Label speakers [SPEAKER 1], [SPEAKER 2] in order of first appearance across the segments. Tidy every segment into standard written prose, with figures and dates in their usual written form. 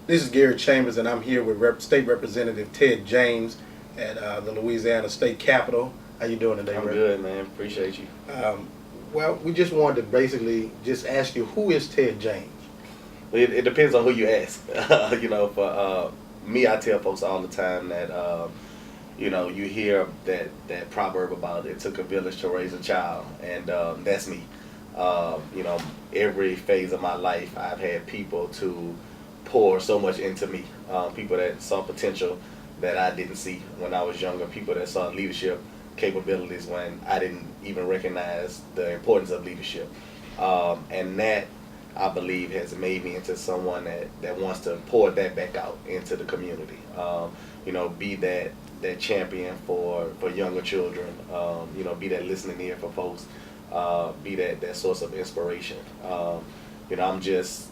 [SPEAKER 1] This is Gary Chambers, and I'm here with State Representative Ted James at the Louisiana State Capitol. How you doing today,
[SPEAKER 2] I'm
[SPEAKER 1] Rep?
[SPEAKER 2] good, man. Appreciate you.
[SPEAKER 1] Well, we just wanted to basically just ask you, who is Ted James?
[SPEAKER 2] It depends on who you ask. For me, I tell folks all the time that you hear that proverb about it took a village to raise a child, and that's me. Every phase of my life, I've had people to pour so much into me. People that saw potential that I didn't see when I was younger. People that saw leadership capabilities when I didn't even recognize the importance of leadership. And that, I believe, has made me into someone that wants to pour that back out into the community. Be that champion for younger children. Be that listening ear for folks. Be that source of inspiration. I'm just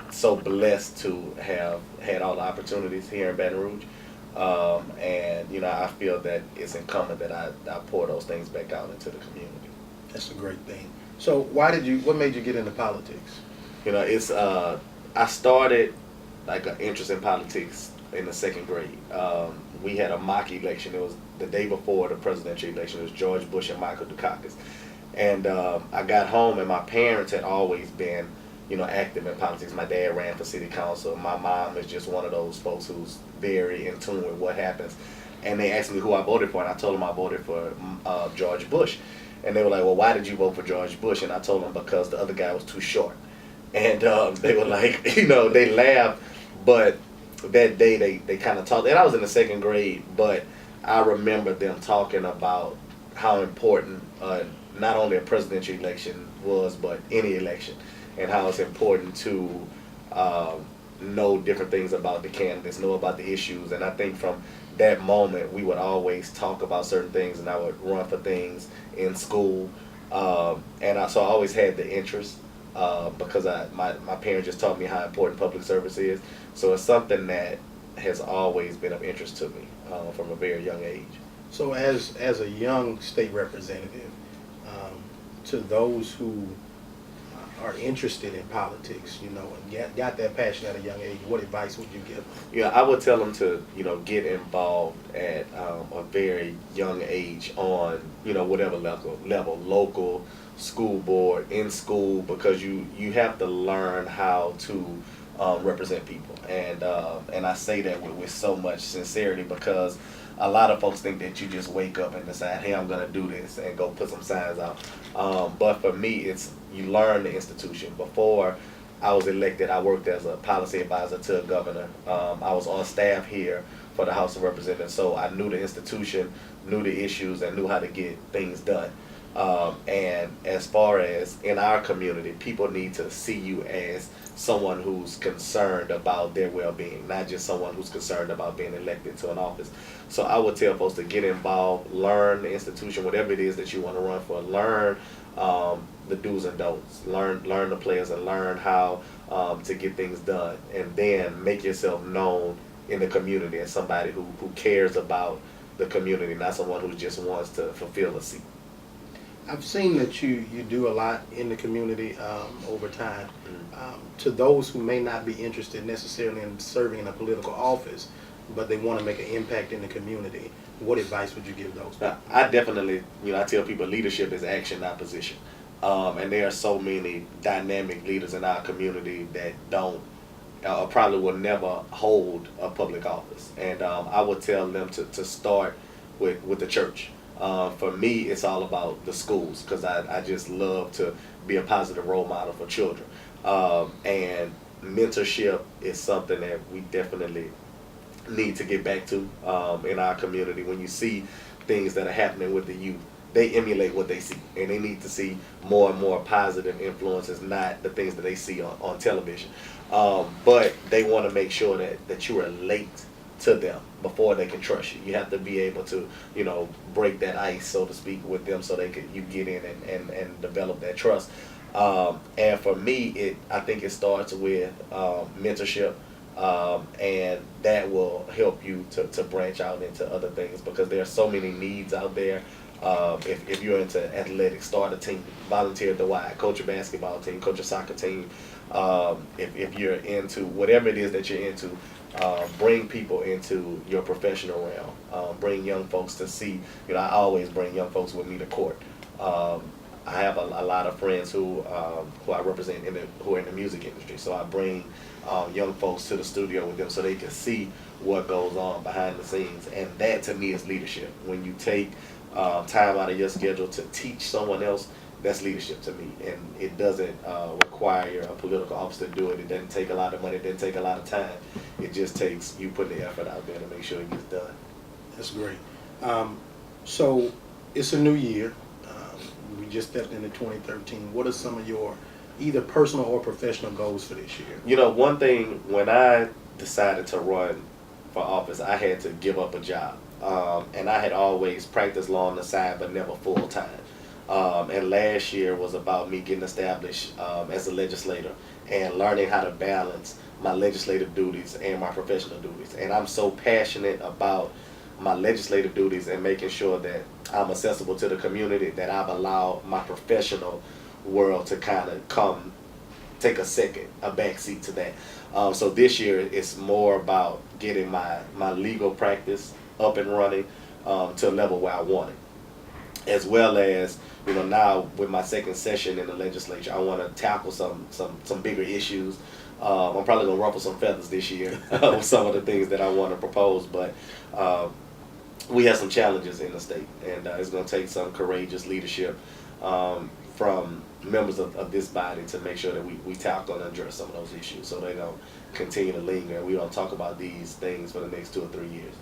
[SPEAKER 2] so blessed to have had all the opportunities here in Baton Rouge. And I feel that it's incumbent that I pour those things back out into the community.
[SPEAKER 1] That's a great thing. So what made you get into politics?
[SPEAKER 2] It's I started like an interest in politics in the second grade. We had a mock election. It was the day before the presidential election. It was George Bush and Michael Dukakis. And I got home, and my parents had always been active in politics. My dad ran for city council. My mom is just one of those folks who's very in tune with what happens. And they asked me who I voted for, and I told them I voted for George Bush. And they were like, well, why did you vote for George Bush? And I told them because the other guy was too short. And they were like, they laughed. But that day they kind of talked. And I was in the second grade, but I remember them talking about how important not only a presidential election was, but any election, and how it's important to know different things about the candidates, know about the issues. And I think from that moment, we would always talk about certain things, and I would run for things in school. So I always had the interest because my parents just taught me how important public service is. So it's something that has always been of interest to me from a very young age.
[SPEAKER 1] So as a young state representative, to those who are interested in politics, and got that passion at a young age, what advice would you give them?
[SPEAKER 2] Yeah, I would tell them to, get involved at a very young age on, whatever level, local, school board, in school, because you have to learn how to represent people. And I say that with so much sincerity because a lot of folks think that you just wake up and decide, hey, I'm going to do this and go put some signs out. But for me, it's you learn the institution. Before I was elected, I worked as a policy advisor to a governor. I was on staff here for the House of Representatives, so I knew the institution, knew the issues, and knew how to get things done. And as far as in our community, people need to see you as someone who's concerned about their well-being, not just someone who's concerned about being elected to an office. So I would tell folks to get involved, learn the institution, whatever it is that you want to run for, learn the do's and don'ts, learn the players, and learn how to get things done, and then make yourself known in the community as somebody who cares about the community, not someone who just wants to fulfill a seat.
[SPEAKER 1] I've seen that you do a lot in the community over time. To those who may not be interested necessarily in serving in a political office, but they want to make an impact in the community, what advice would you give those people?
[SPEAKER 2] I definitely, I tell people leadership is action, not position. And there are so many dynamic leaders in our community that don't, probably will never hold a public office. And I would tell them to start with the church. For me, it's all about the schools because I just love to be a positive role model for children. And mentorship is something that we definitely need to get back to in our community. When you see things that are happening with the youth, they emulate what they see, and they need to see more and more positive influences, not the things that they see on television. But they want to make sure that you relate to them before they can trust you. You have to be able to, break that ice, so to speak, with them so you get in and develop that trust. And for me, I think it starts with mentorship, and that will help you to branch out into other things because there are so many needs out there. If you're into athletics, start a team, volunteer at the Y, coach a basketball team, coach a soccer team. If you're into whatever it is that you're into, bring people into your professional realm. Bring young folks to see. I always bring young folks with me to court. I have a lot of friends who I represent who are in the music industry, so I bring young folks to the studio with them so they can see what goes on behind the scenes, and that to me is leadership. When you take time out of your schedule to teach someone else, that's leadership to me, and it doesn't require a political office to do it. It doesn't take a lot of money. It doesn't take a lot of time. It just takes you putting the effort out there to make sure it gets done.
[SPEAKER 1] That's great. So it's a new year. We just stepped into 2013. What are some of your either personal or professional goals for this year?
[SPEAKER 2] One thing, when I decided to run for office, I had to give up a job. And I had always practiced law on the side, but never full time. And last year was about me getting established as a legislator and learning how to balance my legislative duties and my professional duties. And I'm so passionate about my legislative duties and making sure that I'm accessible to the community that I've allowed my professional world to kind of take a back seat to that. So this year it's more about getting my legal practice up and running to a level where I want it, as well as now with my second session in the legislature, I want to tackle some bigger issues. I'm probably gonna ruffle some feathers this year with some of the things that I want to propose, but we have some challenges in the state, and it's gonna take some courageous leadership from members of this body to make sure that we tackle and address some of those issues so they don't continue to linger and we don't talk about these things for the next 2 or 3 years.